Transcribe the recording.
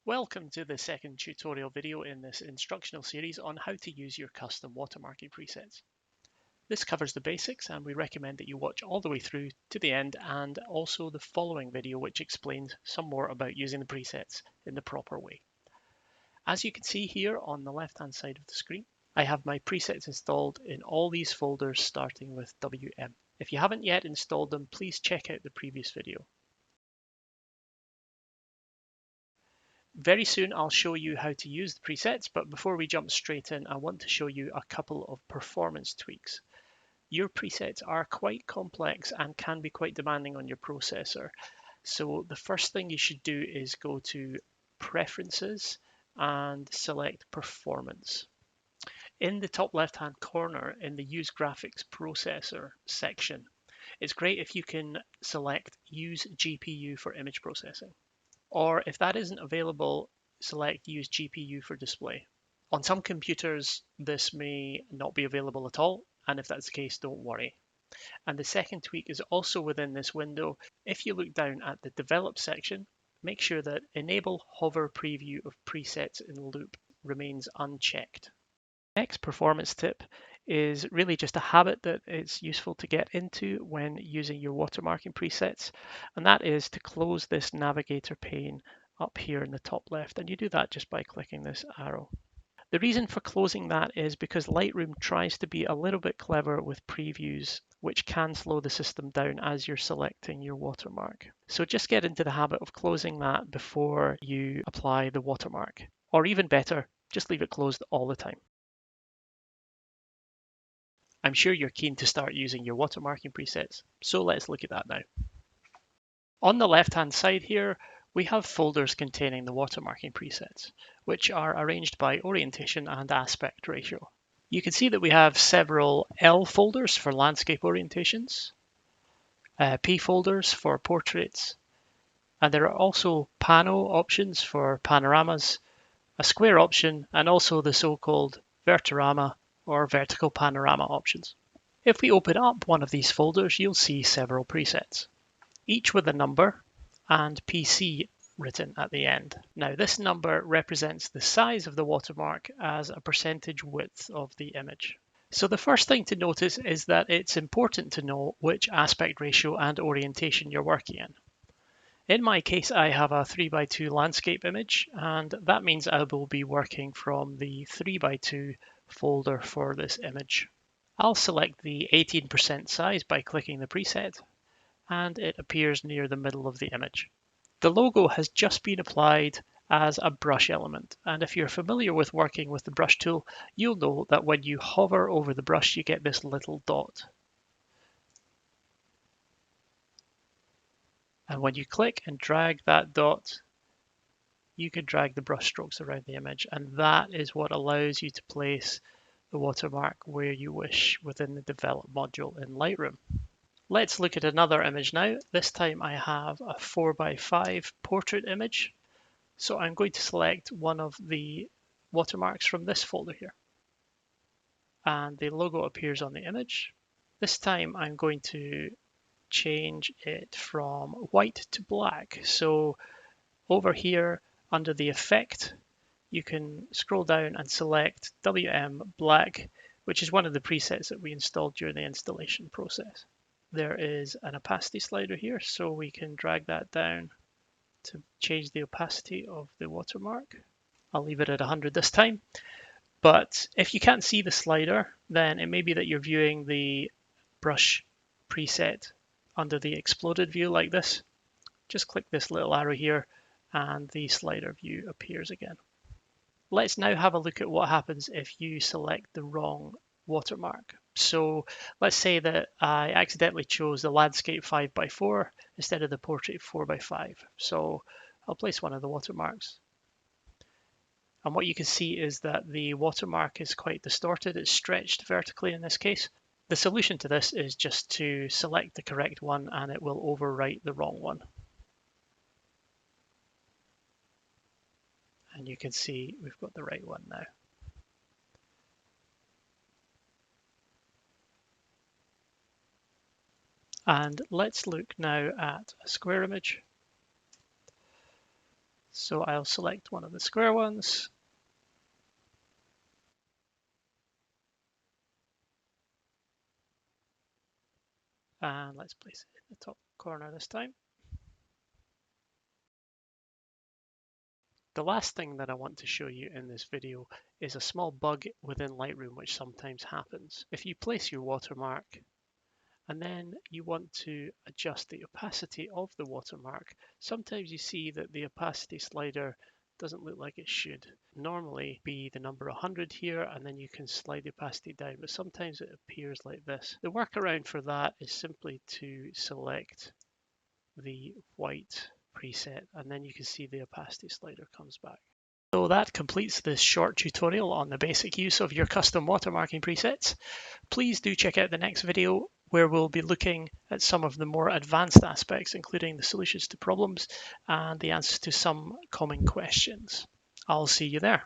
Welcome to the second tutorial video in this instructional series on how to use your custom watermarking presets. This covers the basics and we recommend that you watch all the way through to the end and also the following video which explains some more about using the presets in the proper way. As you can see here on the left hand side of the screen, I have my presets installed in all these folders starting with WM. If you haven't yet installed them, please check out the previous video. Very soon I'll show you how to use the presets, but before we jump straight in, I want to show you a couple of performance tweaks. Your presets are quite complex and can be quite demanding on your processor. So the first thing you should do is go to Preferences and select Performance. In the top left-hand corner in the Use Graphics Processor section, it's great if you can select Use GPU for image processing. Or if that isn't available, select Use GPU for display. On some computers, this may not be available at all, and if that's the case, don't worry. And the second tweak is also within this window. If you look down at the Develop section, make sure that Enable Hover Preview of Presets in Loop remains unchecked. Next performance tip is really just a habit that it's useful to get into when using your watermarking presets, and that is to close this navigator pane up here in the top left, and you do that just by clicking this arrow. The reason for closing that is because Lightroom tries to be a little bit clever with previews, which can slow the system down as you're selecting your watermark. So just get into the habit of closing that before you apply the watermark, or even better, just leave it closed all the time. I'm sure you're keen to start using your watermarking presets, so let's look at that now. On the left-hand side here, we have folders containing the watermarking presets, which are arranged by orientation and aspect ratio. You can see that we have several L folders for landscape orientations, P folders for portraits, and there are also pano options for panoramas, a square option, and also the so-called vertirama or vertical panorama options. If we open up one of these folders, you'll see several presets, each with a number and PC written at the end. Now, this number represents the size of the watermark as a percentage width of the image. So the first thing to notice is that it's important to know which aspect ratio and orientation you're working in. In my case, I have a 3x2 landscape image, and that means I will be working from the 3x2 folder for this image. I'll select the 18% size by clicking the preset, and it appears near the middle of the image. The logo has just been applied as a brush element, and if you're familiar with working with the brush tool, you'll know that when you hover over the brush, you get this little dot. And when you click and drag that dot, you can drag the brush strokes around the image, and that is what allows you to place the watermark where you wish within the Develop module in Lightroom. Let's look at another image now. This time I have a 4x5 portrait image. So I'm going to select one of the watermarks from this folder here. And the logo appears on the image. This time I'm going to change it from white to black. So over here under the effect, you can scroll down and select WM Black, which is one of the presets that we installed during the installation process. There is an opacity slider here, so we can drag that down to change the opacity of the watermark. I'll leave it at 100 this time. But if you can't see the slider, then it may be that you're viewing the brush preset under the exploded view like this. Just click this little arrow here and the slider view appears again. Let's now have a look at what happens if you select the wrong watermark. So let's say that I accidentally chose the landscape 5x4 instead of the portrait 4x5. So I'll place one of the watermarks. And what you can see is that the watermark is quite distorted. It's stretched vertically in this case. The solution to this is just to select the correct one and it will overwrite the wrong one. And you can see we've got the right one now. And let's look now at a square image. So I'll select one of the square ones. And let's place it in the top corner this time. The last thing that I want to show you in this video is a small bug within Lightroom which sometimes happens. If you place your watermark and then you want to adjust the opacity of the watermark, sometimes you see that the opacity slider doesn't look like it should. Normally be the number 100 here, and then you can slide the opacity down, but sometimes it appears like this. The workaround for that is simply to select the white preset, and then you can see the opacity slider comes back. So that completes this short tutorial on the basic use of your custom watermarking presets. Please do check out the next video where we'll be looking at some of the more advanced aspects, including the solutions to problems and the answers to some common questions. I'll see you there.